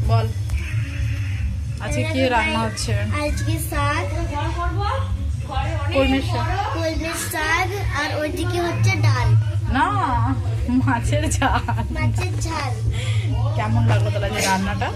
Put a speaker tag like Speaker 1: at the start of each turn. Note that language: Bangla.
Speaker 1: বল আজকে কি রান্না হচ্ছে?
Speaker 2: আজকে শাক,
Speaker 1: কলমির শাক।
Speaker 2: কলমির শাক, আর ওইদিকে হচ্ছে ডাল।
Speaker 1: না, মাছের ঝাল।
Speaker 2: মাছের ঝাল।
Speaker 1: কেমন লাগলো তাহলে যে রান্নাটা?